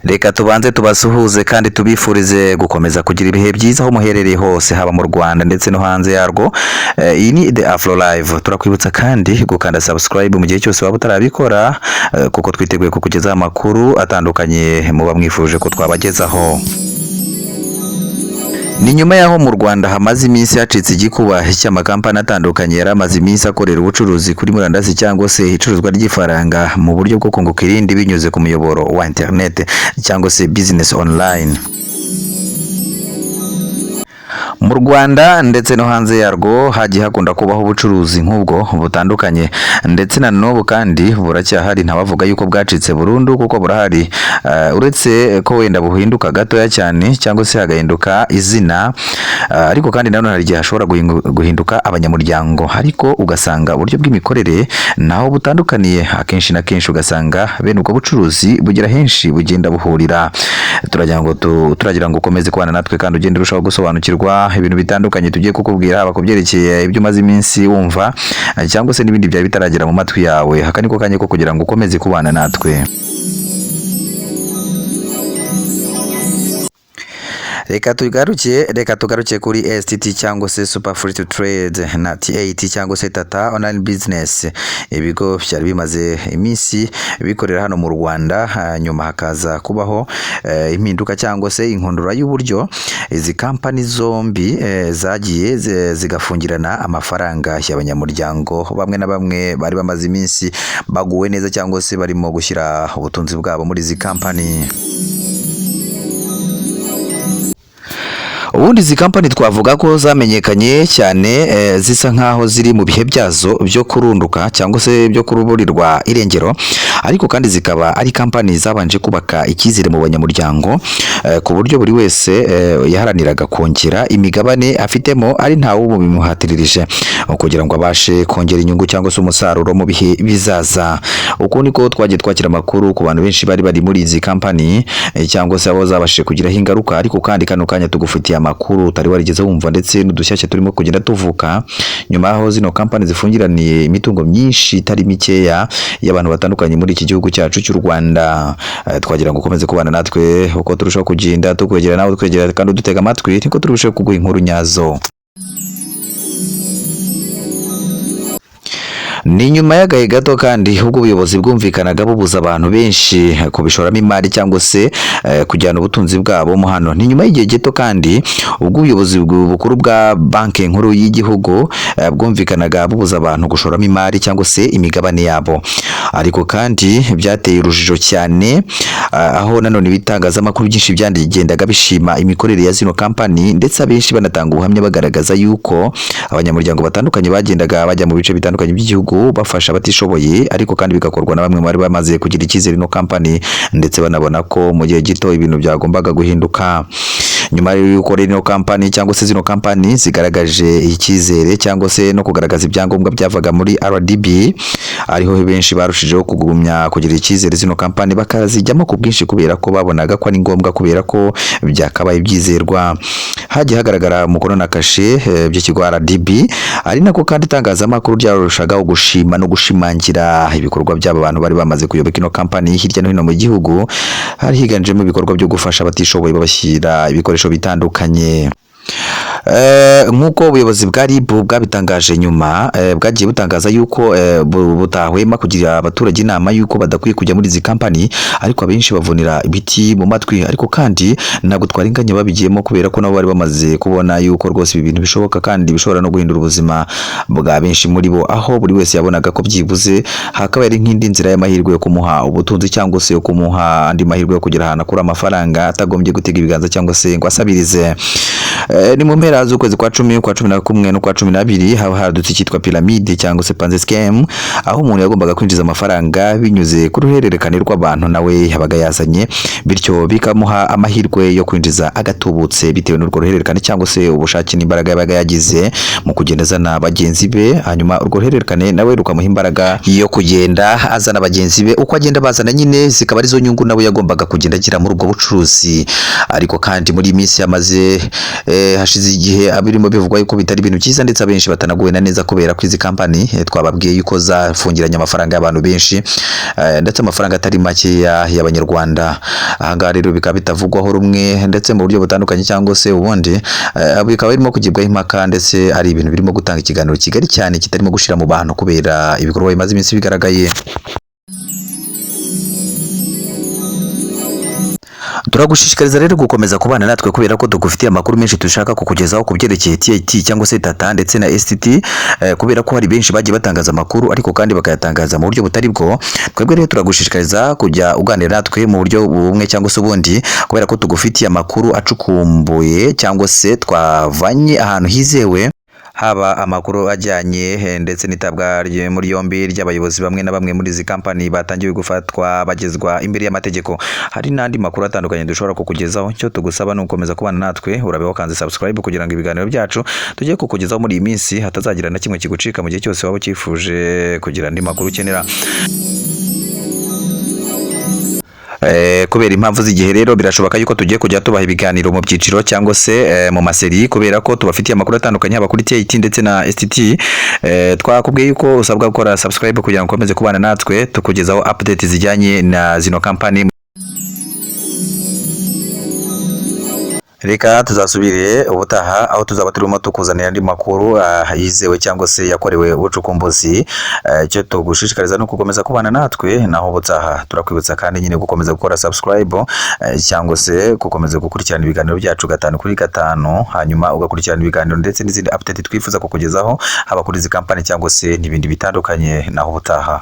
Reka tubanze tubasuhuze kandi tubifurize gukomeza kugira ibihe byiza aho muherereye hose haba mu Rwanda ndetse no hanze yarwo. Iyi ni The Afro Live. Turakwibutsa kandi gukanda subscribe mu gihe cyose waba utarabikora, kuko twiteguye kukugezaho amakuru atandukanye muba mwifuje ko twabagezaho. Ni nyuma yaho mu Rwanda hamaze iminsi hacitse igikuba cy'amakampani atandukanye yari amaze iminsi akorera ubucuruzi kuri murandasi cyangwa se icuruzwa ry'ifaranga mu buryo bwo kunguka irindi binyuze ku muyoboro wa internet cyangwa se business online. Mu Rwanda ndetse no hanze yarwo hagiye hakunda kubaho ubucuruzi nk'ubwo butandukanye, ndetse na n'ubu kandi buracyahari. Ntabavuga yuko bwacitse burundu kuko burahari, uretse ko wenda buhinduka gatoya cyane cyangwa se hagahinduka izina, ariko kandi nanone hari igihe hashobora guhinduka abanyamuryango, ariko ugasanga uburyo bw'imikorere naho butandukaniye. Akenshi na kenshi ugasanga bene ubwo bucuruzi bugira henshi bugenda buhurira. Turagira ngo ukomeze kubana natwe kandi ugende urushaho gusobanukirwa ibintu bitandukanye tugiye kukubwira, haba kubyerekeye ibyo umaze iminsi wumva cyangwa se n'ibindi byari bitaragera mu matwi yawe. Aka niko kanya ko kugira ngo ukomeze kubana natwe. Reka tugaruke kuri STT cyangwa se Super Free to Trade na T8 cyangwa se Tata Online Business. Ibigo byari bimaze iminsi bikorera hano mu Rwanda, nyuma hakaza kubaho impinduka cyangwa se inkundura y'uburyo izi company zombi zagiye zigafungirana amafaranga y'abanyamuryango. Bamwe na bamwe bari bamaze iminsi baguwe neza cyangwa se barimo gushyira ubutunzi bwabo muri izi company. Ubundi izi company twavuga ko zamenyekanye cyane, zisa nkaho ziri mu bihe byazo byo kurunduka cyangwa se byo kuruburirwa irengero, ariko kandi zikaba ari company zabanje kubaka icyizere mu banyamuryango, ku buryo buri wese yaharaniraga kongera imigabane afitemo ari ntawe bimuhatiririje kugira ngo abashe kongera inyungu cyangwa se umusaruro mu bihe bizaza. Uko niko twagiye twakira amakuru ku bantu benshi bari muri izi company, cyangwa se abo zabashije kugiraho ingaruka, ariko kandi kano kanya tugufitiye amakuru utari warigeze wumva ndetse n'udushyashya turimo kugenda tuvuka nyuma aho zino company zifungiraniye imitungo myinshi itari mikeya y'abantu batandukanye muri iki gihugu cyacu cy'u Rwanda. Twagira ngo ukomeze kubana natwe uko turushaho kugenda tukwegera nawe twegera kandi udutega amatwi, niko turushaho kuguha inkuru nyazo. Ni nyuma y'agahe gato kandi ubwo ubuyobozi bwumvikanaga bubuza abantu benshi kubishoramo imari cyangwa se kujyana ubutunzi bwabo mo hano. Ni nyuma y'igihe gito kandi ubwo ubuyobozi bukuru bwa banki nkuru y'igihugu bwumvikanaga bubuza abantu gushoramo imari cyangwa se imigabane yabo, ariko kandi byateye urujijo cyane, aho nanone ibitangazamakuru byinshi byandigendaga bishima imikorere ya zino company, ndetse abenshi banatanga ubuhamya bagaragaza yuko abanyamuryango batandukanye bagendaga bajya mu bice bitandukanye by'igihugu bafasha abatishoboye, ariko kandi bigakorwa na bamwe bari bamaze kugira icyizere no company, ndetse banabona ko mu gihe gito ibintu byagombaga guhinduka. Nyuma y'uko rino company cyangwa se zino company zigaragaje icyizere cyangwa se no kugaragaza ibyangombwa byavaga muri RDB, ariho benshi barushijeho kugumya kugira icyizere zino company bakazijyamo ku bwinshi kubera ko babonaga ko ari ngombwa, kubera ko byakabaye byizerwa. Hagiye hagaragara umukono na kashe by'ikigo RDB, ari nako kandi itangazamakuru ryarushagaho gushima no gushimangira ibikorwa by'aba bantu bari bamaze kuyoboka ino company hirya no hino mu gihugu. Hari higanjemo ibikorwa byo gufasha abatishoboye babashyira ibikoresho bitandukanye. Nk'uko ubuyobozi bwa RIB bwabitangaje nyuma, bwagiye butangaza yuko butahwema kugira abaturage inama yuko badakwiye kujya muri izi company, ariko abenshi bavunira ibiti mu matwi, ariko kandi ntabwo twaringanye babigiyemo kubera ko nabo bari bamaze kubona yuko rwose ibi bintu bishoboka kandi bishobora no guhindura ubuzima bwa benshi muri bo, aho buri wese yabonaga ko byibuze hakaba ari nk'indi nzira y'amahirwe yo kumuha ubutunzi cyangwa se yo kumuha andi mahirwe yo kugira ahantu akura amafaranga atagombye gutega ibiganza cyangwa se ngo asabirize. Ni mu mpera z'ukwezi kwa 10, kwa 11 no kwa 12 haba hadutse cyitwa pyramide cyangwa se Ponzi scheme, aho umuntu yagombaga kwinjiza amafaranga binyuze ku ruhererekane rw'abantu nawe yabaga yazanye, bityo bikamuha amahirwe yo kwinjiza agatubutse bitewe n'urwo ruhererekane cyangwa se ubushake n'imbaraga yabaga yagize mu kugenda azana bagenzi be. Hanyuma urwo ruhererekane nawe rukamuha imbaraga yo kugenda azana bagenzi be, uko agenda bazana nyine zikaba arizo nyungu nawe yagombaga kugenda agira muri ubwo bucuruzi. Ariko kandi muri iminsi yamaze hashize igihe abirimo bivugwa yuko bitari ibintu byiza ndetse abenshi batanaguwe na neza kubera ko izi company twababwiye yuko zafungiranye amafaranga y'abantu benshi ndetse amafaranga atari make y'abanyarwanda. Ahangaha rero bikaba bitavugwaho rumwe ndetse mu buryo butandukanye cyangwa se ubundi bikaba birimo kugibwaho impaka ndetse ari ibintu birimo gutanga ikiganiro kigari cyane kitarimo gushira mu bantu kubera ibikorwa bimaze iminsi bigaragaye. Turagushishikariza rero gukomeza kubana natwe kubera ko tugufitiye amakuru menshi dushaka kukugezaho ku byerekeye TIT cyangwa se Tata ndetse na STT, kubera ko hari benshi bagiye batangaza amakuru ariko kandi bakayatangaza mu buryo butari bwo. Twebwe rero turagushishikariza kujya uganira natwe mu buryo bumwe cyangwa se ubundi, kubera ko tugufitiye amakuru acukumbuye cyangwa se twavanye ahantu hizewe, haba amakuru ajyanye ndetse n'itabwa muri yombi ry'abayobozi bamwe na bamwe muri izi company batangiye gufatwa bagezwa imbere y'amategeko. Hari n'andi makuru atandukanye dushobora kukugezaho. Cyo tugusaba ni ukomeza kubana natwe, urabeho kanze subscribe kugira ngo ibiganiro byacu tugiye kukugezaho muri iyi minsi hatazagira na kimwe kigucika mu gihe cyose waba ukifuje kugira andi makuru ukenera. Kubera impamvu z'igihe rero birashoboka yuko tugiye kujya tubaha ibiganiro mu byiciro cyangwa se mu maseri, kubera ko tubafitiye amakuru atandukanye haba kuri TIT ndetse na STT. Twakubwiye yuko usabwa gukora subscribe kugira ngo ukomeze kubana natwe tukugezaho update zijyanye na zino company. Reka tuzasubire ubutaha aho tuzaba turimo tukuzanira andi makuru yizewe cyangwa se yakorewe ubucukumbuzi. Cyo tugushishikariza no gukomeza kubana natwe, naho ubutaha turakwibutsa kandi nyine gukomeza gukora subscribe cyangwa se gukomeza gukurikirana ibiganiro byacu 5 kuri 5, hanyuma ugakurikirana ibiganiro ndetse n'izindi update twifuza kukugezaho haba kuri izi company cyangwa se n'ibindi bitandukanye. Naho ubutaha.